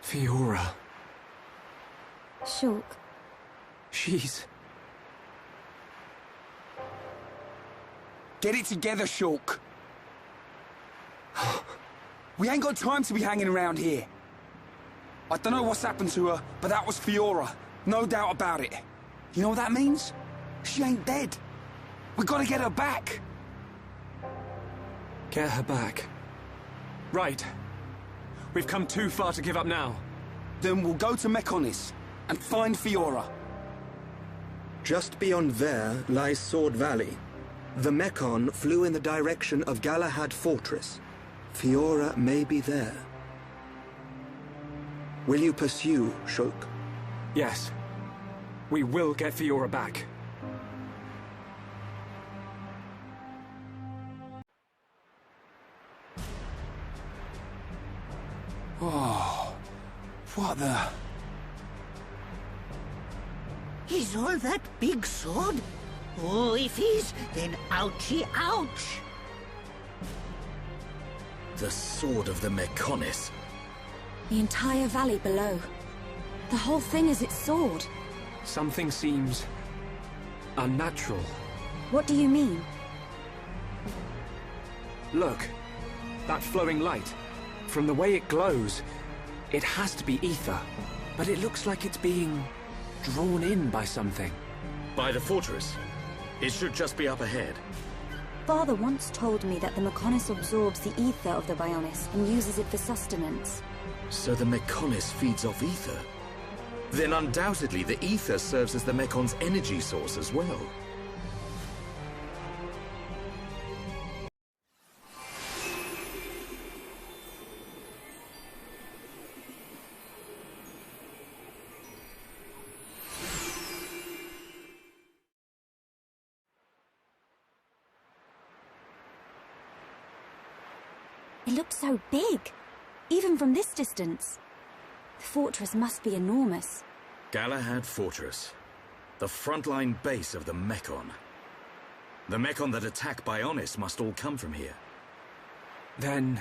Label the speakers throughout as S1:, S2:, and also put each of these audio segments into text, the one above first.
S1: Fiora.
S2: Shulk.
S1: She's...
S3: Get it together, Shulk. We ain't got time to be hanging around here. I don't know what's happened to her, but that was Fiora. No doubt about it. You know what that means? She ain't dead. We gotta get her back.
S1: Get her back. Right. We've come too far to give up now.
S3: Then we'll go to Mechonis and find Fiora.
S4: Just beyond there lies Sword Valley. The Mechon flew in the direction of Galahad Fortress. Fiora may be there. Will you pursue, Shulk?
S1: Yes. We will get Fiora back.
S3: Oh, what the...
S5: Is all that big sword? Oh, if he's, then ouchie ouch!
S6: The sword of the Mechonis.
S2: The entire valley below. The whole thing is its sword.
S1: Something seems... unnatural.
S2: What do you mean?
S1: Look. That flowing light. From the way it glows, it has to be ether. But it looks like it's being... drawn in by something.
S6: By the fortress. It should just be up ahead.
S2: Father once told me that the Mechonis absorbs the ether of the Bionis and uses it for sustenance.
S6: So the Mechonis feeds off ether? Then undoubtedly the ether serves as the Mekon's energy source as well.
S2: It looks so big, even from this distance. The fortress must be enormous.
S6: Galahad Fortress. The frontline base of the Mechon. The Mechon that attack Bionis must all come from here.
S1: Then...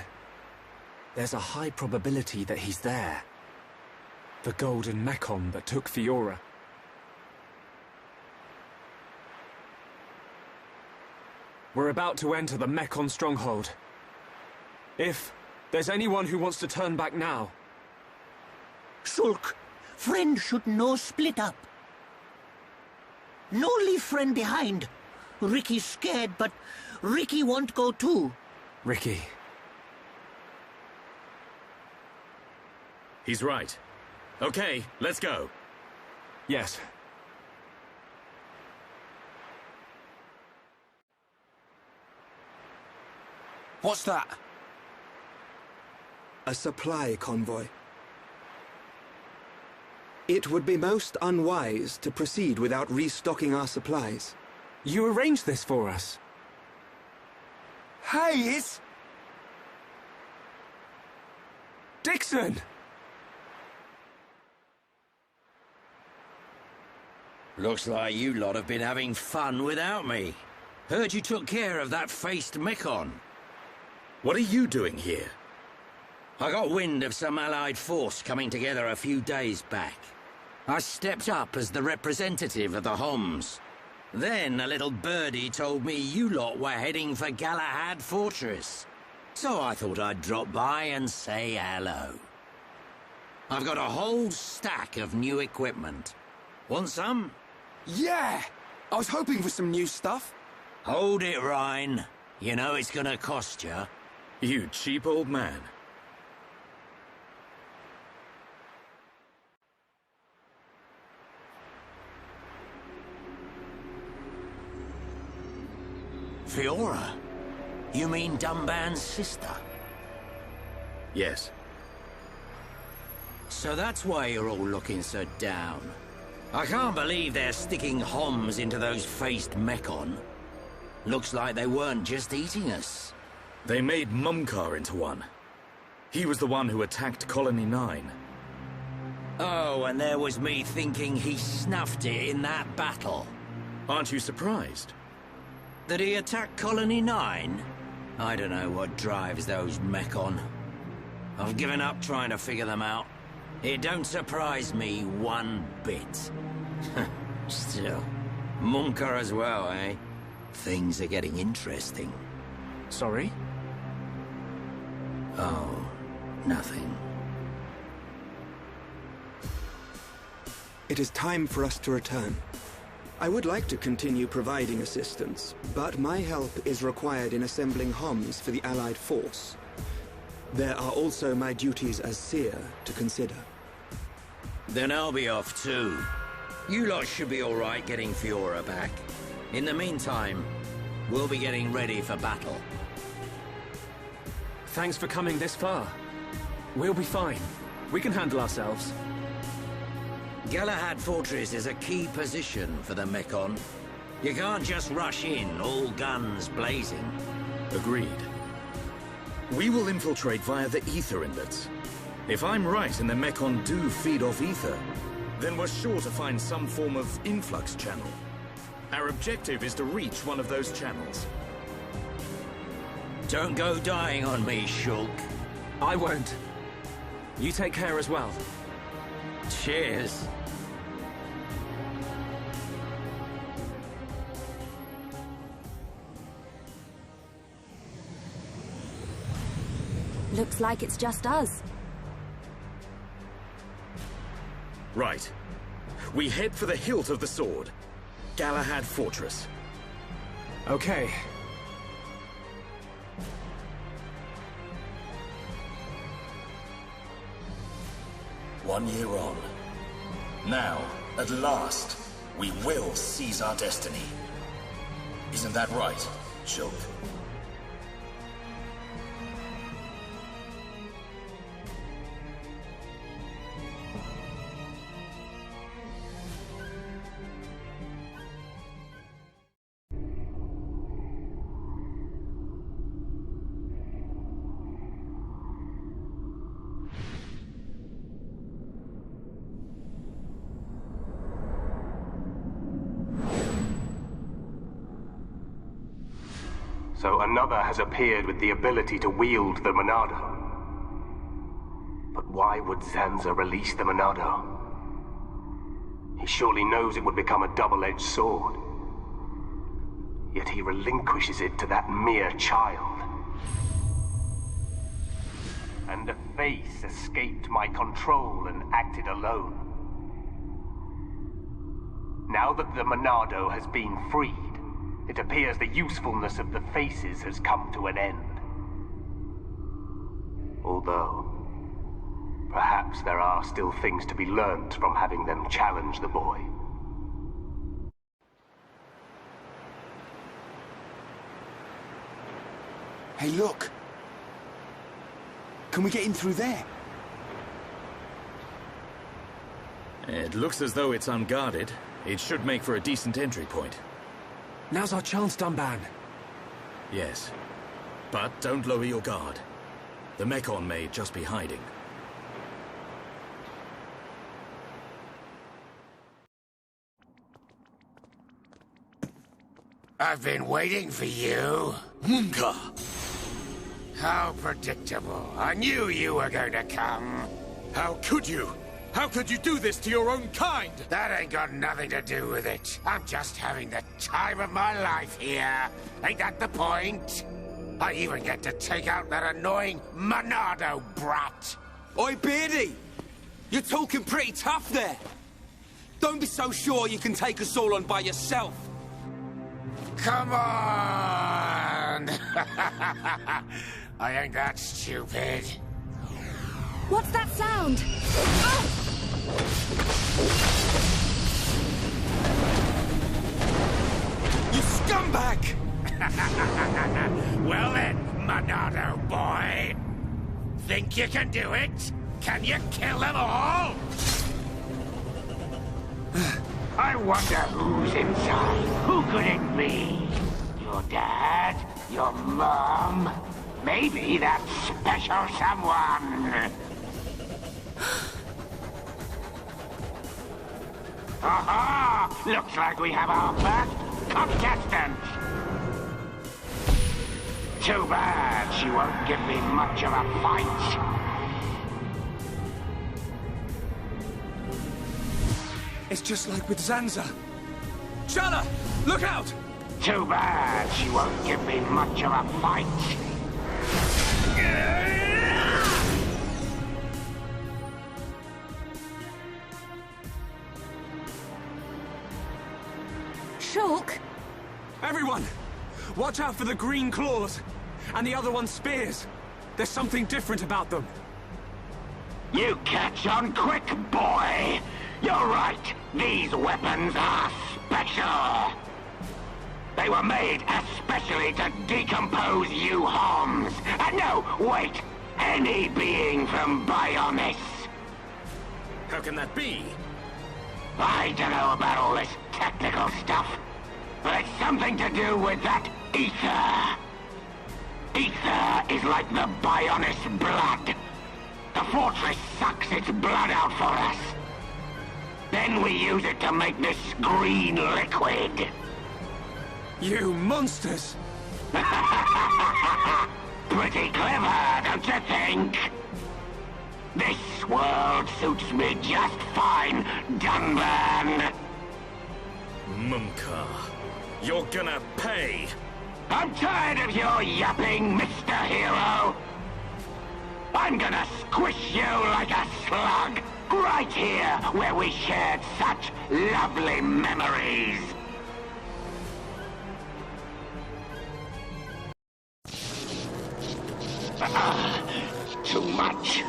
S1: there's a high probability that he's there. The golden Mechon that took Fiora. We're about to enter the Mechon stronghold. If there's anyone who wants to turn back now...
S5: Shulk, friend should no split up. No leave friend behind. Ricky's scared, but Ricky won't go too.
S1: Ricky.
S6: He's right. Okay, let's go.
S1: Yes.
S3: What's that?
S4: A supply convoy. It would be most unwise to proceed without restocking our supplies.
S1: You arranged this for us.
S3: Hey, it's...
S1: Dixon!
S7: Looks like you lot have been having fun without me. Heard you took care of that faced Mechon.
S6: What are you doing here?
S7: I got wind of some allied force coming together a few days back. I stepped up as the representative of the Homs. Then a little birdie told me you lot were heading for Galahad Fortress. So I thought I'd drop by and say hello. I've got a whole stack of new equipment. Want some?
S3: Yeah! I was hoping for some new stuff.
S7: Hold it, Ryan. You know it's gonna cost you.
S6: You cheap old man.
S7: Fiora? You mean Dunban's sister?
S6: Yes.
S7: So that's why you're all looking so down. I can't believe they're sticking Homs into those faced Mechon. Looks like they weren't just eating us.
S6: They made Mumkar into one. He was the one who attacked Colony 9.
S7: Oh, and there was me thinking he snuffed it in that battle.
S6: Aren't you surprised?
S7: Did he attack Colony 9? I don't know what drives those Mechon. I've given up trying to figure them out. It don't surprise me one bit. Still, Munker as well, eh? Things are getting interesting.
S1: Sorry?
S7: Oh, nothing.
S4: It is time for us to return. I would like to continue providing assistance, but my help is required in assembling HOMS for the Allied force. There are also my duties as seer to consider.
S7: Then I'll be off too. You lot should be alright getting Fiora back. In the meantime, we'll be getting ready for battle.
S1: Thanks for coming this far. We'll be fine. We can handle ourselves.
S7: Galahad Fortress is a key position for the Mekon. You can't just rush in, all guns blazing.
S6: Agreed. We will infiltrate via the ether inlets. If I'm right and the Mekon do feed off ether, then we're sure to find some form of influx channel. Our objective is to reach one of those channels.
S7: Don't go dying on me, Shulk.
S1: I won't. You take care as well.
S7: Cheers.
S2: Looks like it's just us.
S6: Right. We head for the hilt of the sword. Galahad Fortress.
S1: Okay.
S8: One year on. Now, at last, we will seize our destiny. Isn't that right, Shulk?
S9: So another has appeared with the ability to wield the Monado. But why would Zanza release the Monado? He surely knows it would become a double-edged sword. Yet he relinquishes it to that mere child. And a face escaped my control and acted alone. Now that the Monado has been freed, it appears the usefulness of the faces has come to an end. Although, perhaps there are still things to be learned from having them challenge the boy.
S3: Hey, look! Can we get in through there?
S6: It looks as though it's unguarded. It should make for a decent entry point.
S1: Now's our chance, Dunban.
S6: Yes. But don't lower your guard. The Mekon may just be hiding.
S10: I've been waiting for you.
S6: Munka!
S10: How predictable. I knew you were going to come.
S6: How could you? How could you do this to your own kind?
S10: That ain't got nothing to do with it. I'm just having the time of my life here. Ain't that the point? I even get to take out that annoying Monado brat.
S3: Oi, Beardy! You're talking pretty tough there. Don't be so sure you can take us all on by yourself.
S10: Come on! I ain't that stupid.
S2: What's that sound? Oh!
S3: You scumbag!
S10: Well then, Monado boy. Think you can do it? Can you kill them all? I wonder who's inside. Who could it be? Your dad? Your mom? Maybe that special someone. Aha! Looks like we have our first contestant. Too bad she won't give me much of a fight.
S1: It's just like with Zanza. Shala, look out!
S10: Too bad she won't give me much of a fight.
S2: Shulk?
S1: Everyone, watch out for the green claws. And the other one's spears. There's something different about them.
S10: You catch on quick, boy! You're right, these weapons are special! They were made especially to decompose you Homs! No, wait! Any being from Bionis!
S6: How can that be?
S10: I don't know about all this technical stuff, but it's something to do with that ether. Ether is like the Bionis blood. The fortress sucks its blood out for us. Then we use it to make this green liquid.
S1: You monsters!
S10: Pretty clever, don't you think? This world suits me just fine, Dunban.
S6: Mumka, you're gonna pay!
S10: I'm tired of your yapping, Mr. Hero! I'm gonna squish you like a slug, right here where we shared such lovely memories! Too much.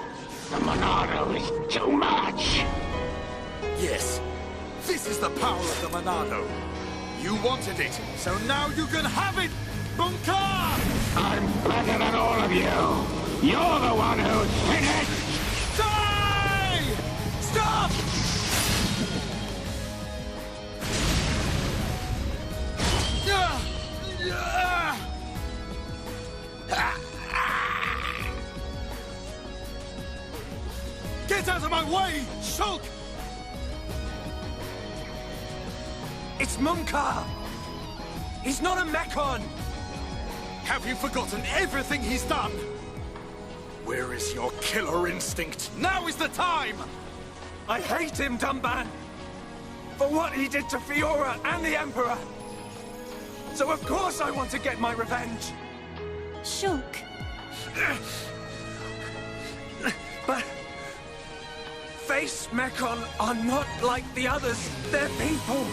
S10: The Monado is too much.
S11: Yes, this is the power of the Monado. You wanted it, so now you can have it, Bunker!
S10: I'm better than all of you. You're the one who's finished.
S11: Die! Stop! Get out of my way, Shulk!
S1: It's Mumka! He's not a Mechon!
S11: Have you forgotten everything he's done? Where is your killer instinct? Now is the time!
S1: I hate him, Dunban! For what he did to Fiora and the Emperor! So of course I want to get my revenge!
S2: Shulk.
S1: But... Face Mechon are not like the others. They're people.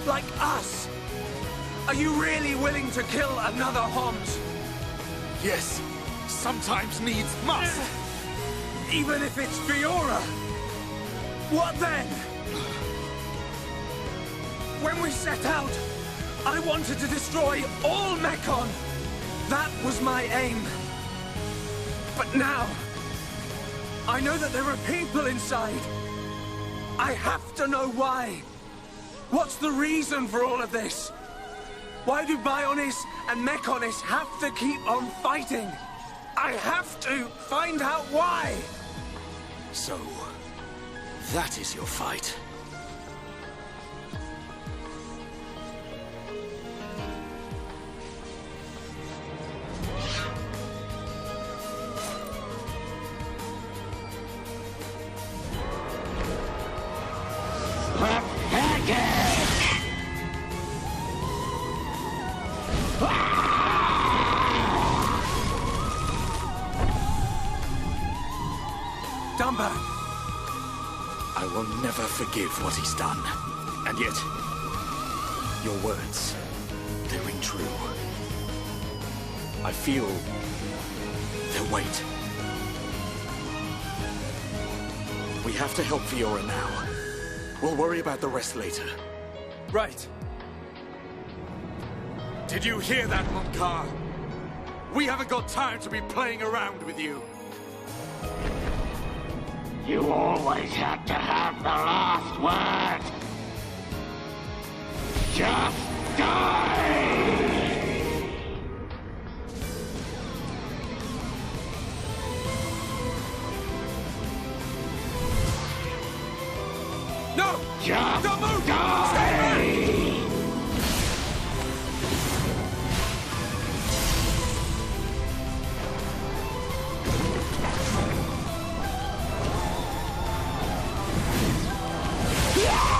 S1: Like us. Are you really willing to kill another Homs?
S11: Yes. Sometimes needs must.
S1: Even if it's Fiora? What then? When we set out, I wanted to destroy all Mechon. That was my aim. But now, I know that there are people inside. I have to know why. What's the reason for all of this? Why do Bionis and Mechonis have to keep on fighting? I have to find out why!
S6: So, that is your fight.
S1: Dunban!
S6: I will never forgive what he's done. And yet, your words, they ring true. I feel their weight. We have to help Fiora now. We'll worry about the rest later.
S1: Right.
S11: Did you hear that, Munkar? We haven't got time to be playing around with you.
S10: You always had to have the last word. Just die!
S1: No!
S10: Just
S1: don't move!
S10: die!
S1: Stay back!
S10: Yeah!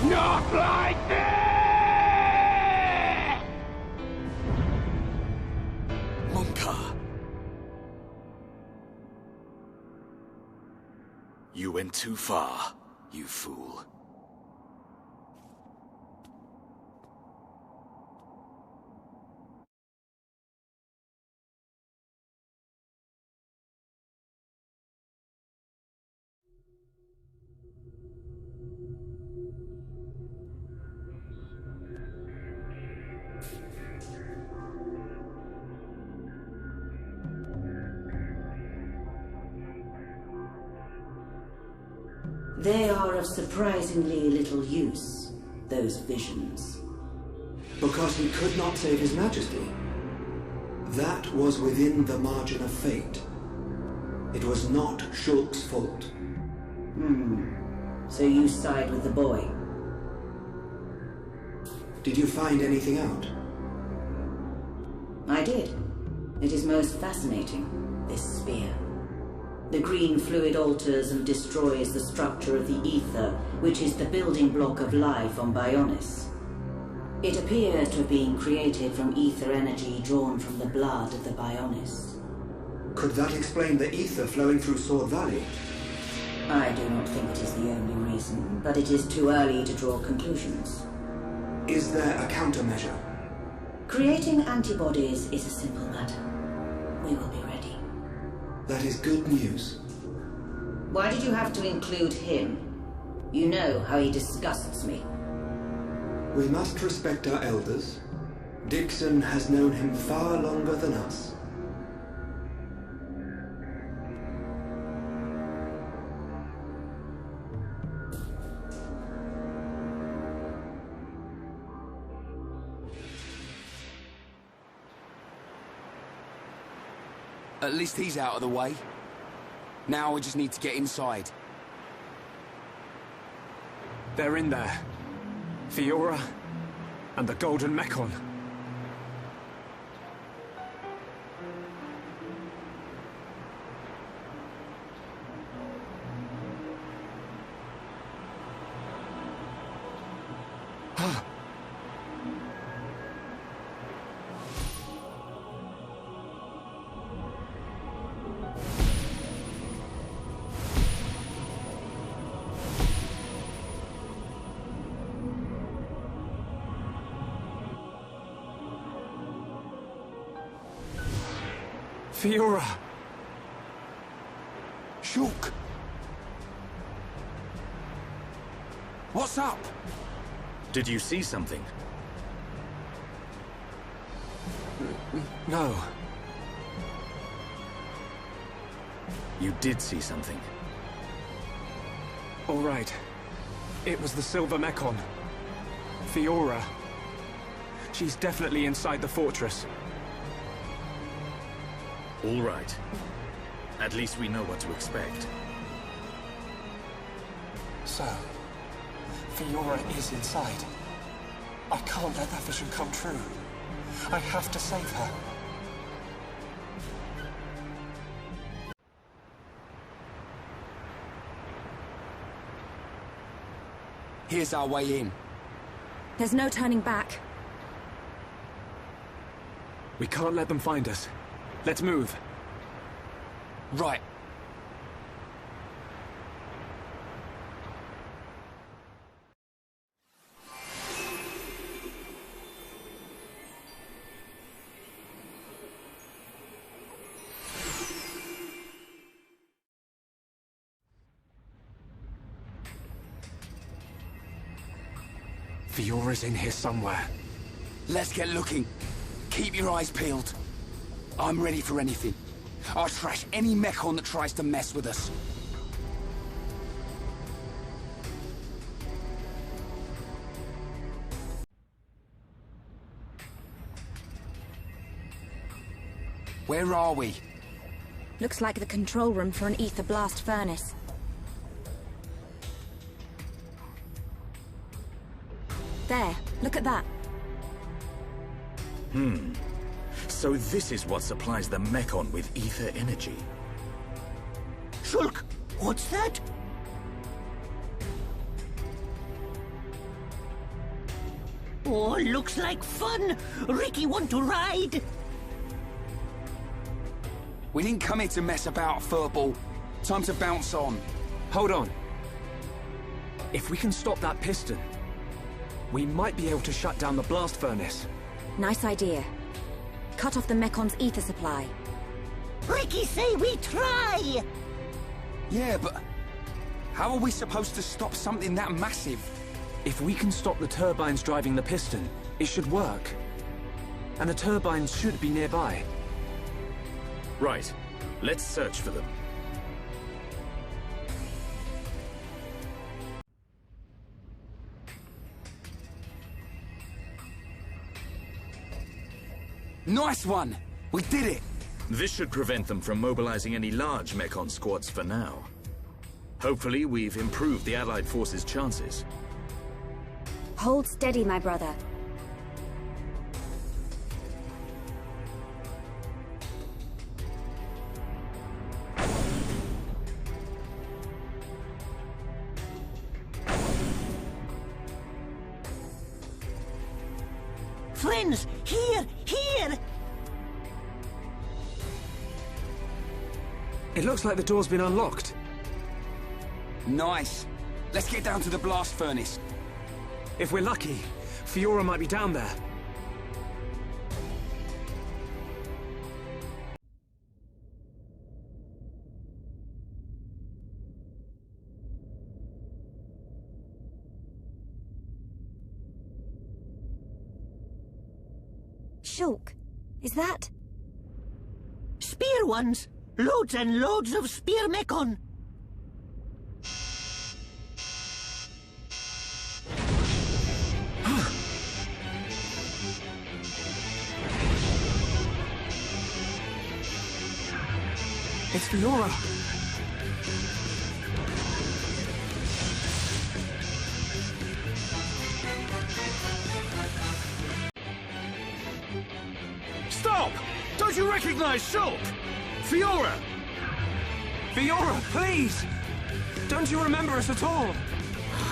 S10: Not like this!
S11: Monka! You went too far, you fool.
S12: They are of surprisingly little use, those visions.
S4: Because he could not save His Majesty. That was within the margin of fate. It was not Shulk's fault.
S12: So you side with the boy?
S4: Did you find anything out?
S12: I did. It is most fascinating, this spear. The green fluid alters and destroys the structure of the ether, which is the building block of life on Bionis. It appears to have been created from ether energy drawn from the blood of the Bionis.
S4: Could that explain the ether flowing through Sword Valley?
S12: I do not think it is the only reason, but it is too early to draw conclusions.
S4: Is there a countermeasure?
S12: Creating antibodies is a simple matter. We will be ready.
S4: That is good news.
S12: Why did you have to include him? You know how he disgusts me.
S4: We must respect our elders. Dixon has known him far longer than us.
S3: At least he's out of the way. Now we just need to get inside.
S1: They're in there. Fiora and the Golden Mechon. Fiora!
S3: Shulk! What's up?
S6: Did you see something?
S1: No.
S6: You did see something.
S1: All right. It was the Silver Mechon. Fiora. She's definitely inside the fortress.
S6: All right. At least we know what to expect.
S1: So, Fiora is inside. I can't let that vision come true. I have to save her.
S3: Here's our way in.
S2: There's no turning back.
S1: We can't let them find us. Let's move.
S3: Right.
S1: Fiora's in here somewhere.
S3: Let's get looking. Keep your eyes peeled. I'm ready for anything. I'll trash any Mechon that tries to mess with us. Where are we?
S2: Looks like the control room for an ether blast furnace. There, look at that.
S6: So this is what supplies the Mechon with ether energy.
S5: Shulk, what's that? Oh, looks like fun. Ricky want to ride?
S3: We didn't come here to mess about, furball. Time to bounce on.
S1: Hold on. If we can stop that piston, we might be able to shut down the blast furnace.
S2: Nice idea. Cut off the Mekon's ether supply.
S5: Ricky say we try!
S3: Yeah, but how are we supposed to stop something that massive?
S1: If we can stop the turbines driving the piston, it should work. And the turbines should be nearby.
S6: Right. Let's search for them.
S3: Nice one! We did it!
S6: This should prevent them from mobilizing any large Mekon squads for now. Hopefully, we've improved the Allied forces' chances.
S2: Hold steady, my brother.
S5: Friends, here, here!
S1: It looks like the door's been unlocked.
S3: Nice. Let's get down to the blast furnace.
S1: If we're lucky, Fiora might be down there.
S2: Shulk, is that?
S5: Spear ones! Loads and loads of spear Mekon!
S1: It's Fiora!
S11: Stop! Don't you recognize Shulk? Fiora!
S1: Fiora, please! Don't you remember us at all?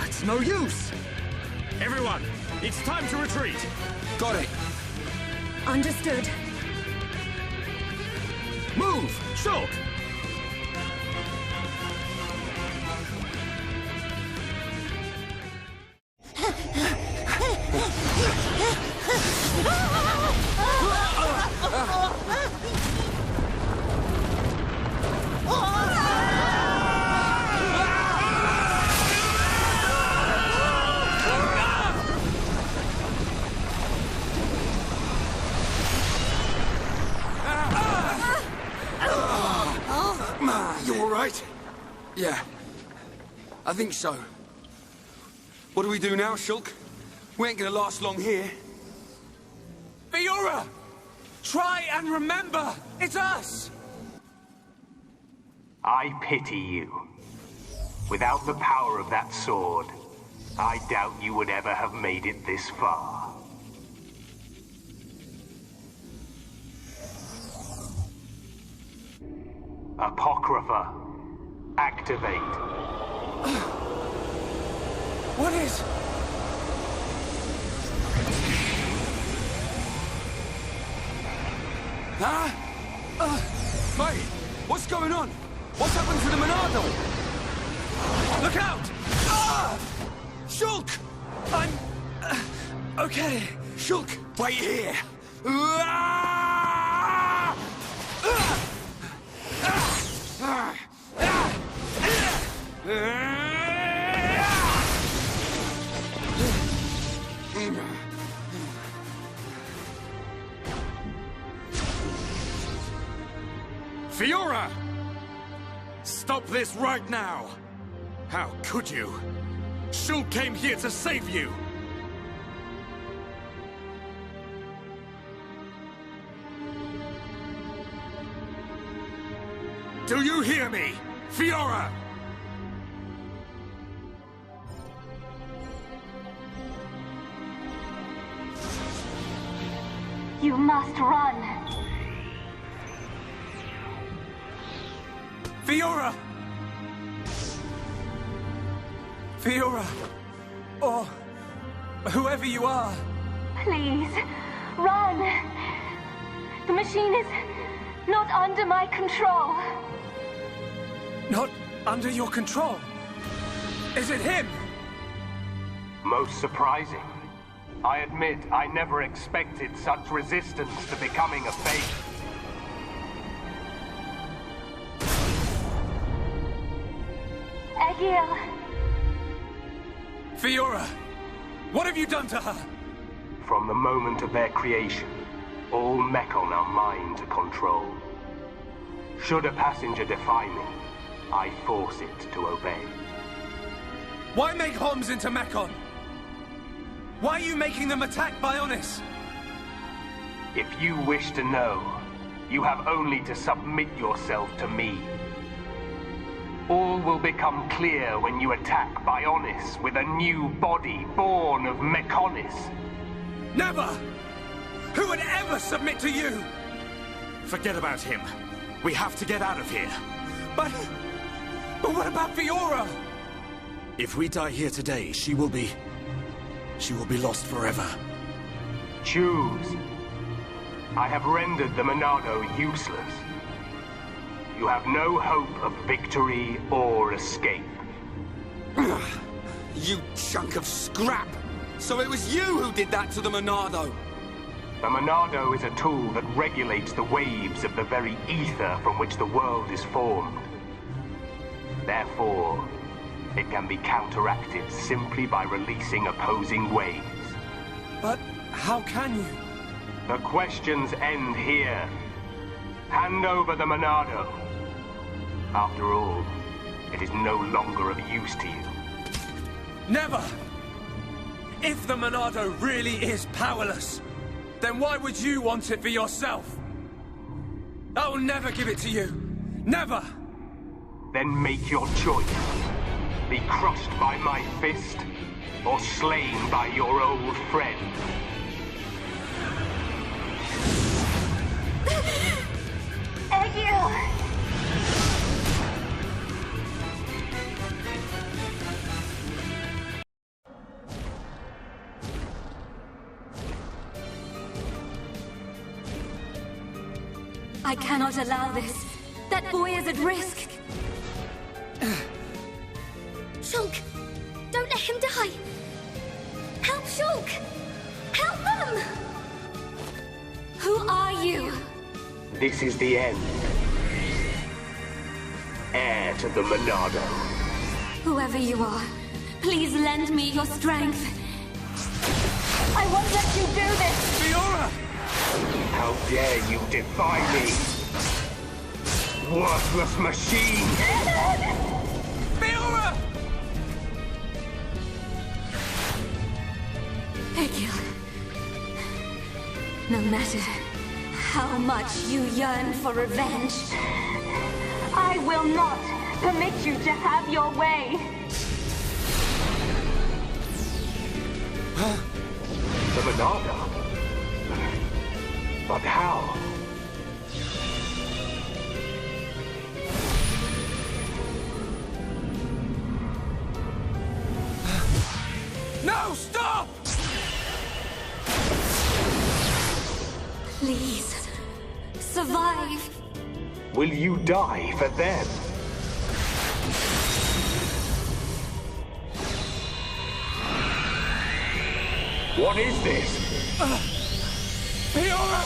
S11: It's no use! Everyone, it's time to retreat!
S3: Got it!
S2: Understood.
S11: Move! Shulk!
S3: You alright? Yeah. I think so. What do we do now, Shulk? We ain't gonna last long here.
S1: Fiora! Try and remember! It's us!
S9: I pity you. Without the power of that sword, I doubt you would ever have made it this far. Apocrypha. Activate.
S1: What is...
S3: Huh? Mate, what's going on? What's happened to the Monado?
S1: Look out! Ah!
S3: Shulk!
S1: I'm... okay.
S3: Shulk, wait here! Ah! Ah! Ah!
S11: Fiora! Stop this right now! How could you? Shulk came here to save you! Do you hear me? Fiora!
S13: You must run.
S1: Fiora! Fiora! Or... whoever you are,
S13: Please, run. The machine is not under my control.
S1: Not under your control? Is it him?
S9: Most surprising. I admit I never expected such resistance to becoming a fate.
S13: Egil.
S1: Fiora! What have you done to her?
S9: From the moment of their creation, all Mechon are mine to control. Should a passenger defy me, I force it to obey.
S1: Why make Homs into Mechon? Why are you making them attack Bionis?
S9: If you wish to know, you have only to submit yourself to me. All will become clear when you attack Bionis with a new body born of Mechonis.
S1: Never! Who would ever submit to you?
S11: Forget about him. We have to get out of here.
S1: But what about Fiora?
S11: If we die here today, she will be lost forever.
S9: Choose. I have rendered the Monado useless. You have no hope of victory or escape.
S3: You chunk of scrap! So it was you who did that to the Monado!
S9: The Monado is a tool that regulates the waves of the very ether from which the world is formed. Therefore, it can be counteracted simply by releasing opposing waves.
S1: But how can you?
S9: The questions end here. Hand over the Monado. After all, it is no longer of use to you.
S1: Never! If the Monado really is powerless, then why would you want it for yourself? I will never give it to you. Never!
S9: Then make your choice. Be crushed by my fist, or slain by your old friend.
S13: Egil!
S2: I cannot allow this. That boy is at risk.
S14: Shulk! Don't let him die! Help Shulk! Help them!
S2: Who are you?
S9: This is the end. Heir to the Monado.
S2: Whoever you are, please lend me your strength.
S13: I won't let you do this!
S1: Fiora!
S9: How dare you defy me? Worthless machine!
S1: Fiora!
S2: Egil. No matter how much you yearn for revenge,
S13: I will not permit you to have your way.
S9: The Monado? But how?
S1: No, stop!
S2: please, survive.
S9: Will you die for them? What is this?
S1: Fiora!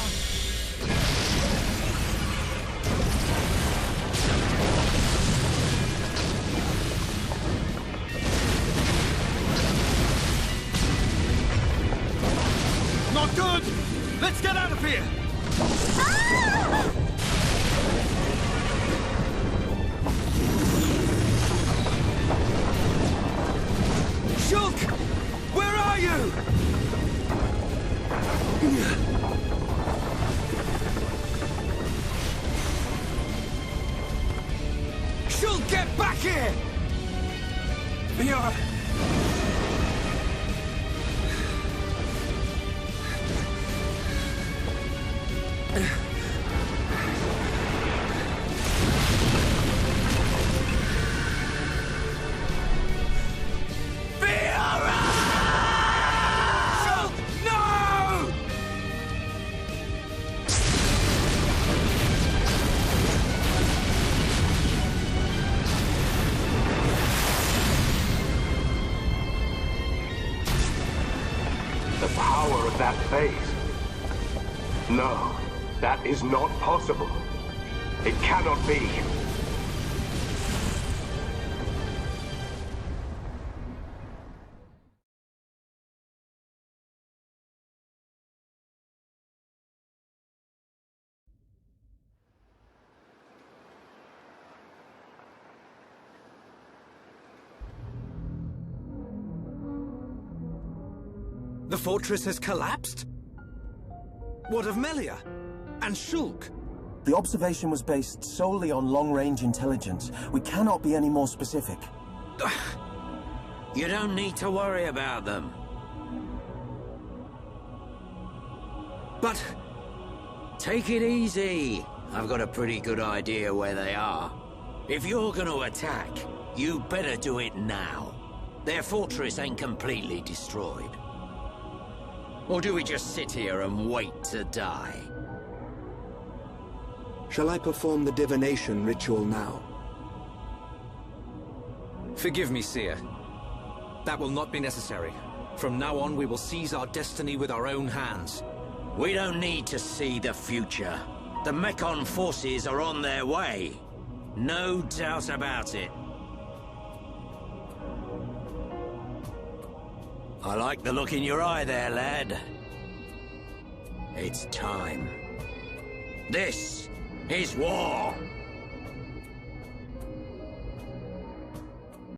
S11: Not good! Let's get out of here!
S3: Shulk! Where are you? Shulk, get back here!
S1: Fiora!
S3: Shulk, no!
S9: The power of that base. No, that is not possible. It cannot be.
S1: The fortress has collapsed? What of Melia? And Shulk?
S15: The observation was based solely on long-range intelligence. We cannot be any more specific.
S7: You don't need to worry about them.
S1: But...
S7: Take it easy. I've got a pretty good idea where they are. If you're gonna attack, you better do it now. Their fortress ain't completely destroyed. Or do we just sit here and wait to die?
S4: Shall I perform the divination ritual now?
S1: Forgive me, Seer. That will not be necessary. From now on, we will seize our destiny with our own hands.
S7: We don't need to see the future. The Mekon forces are on their way. No doubt about it. I like the look in your eye there, lad. It's time. This is war.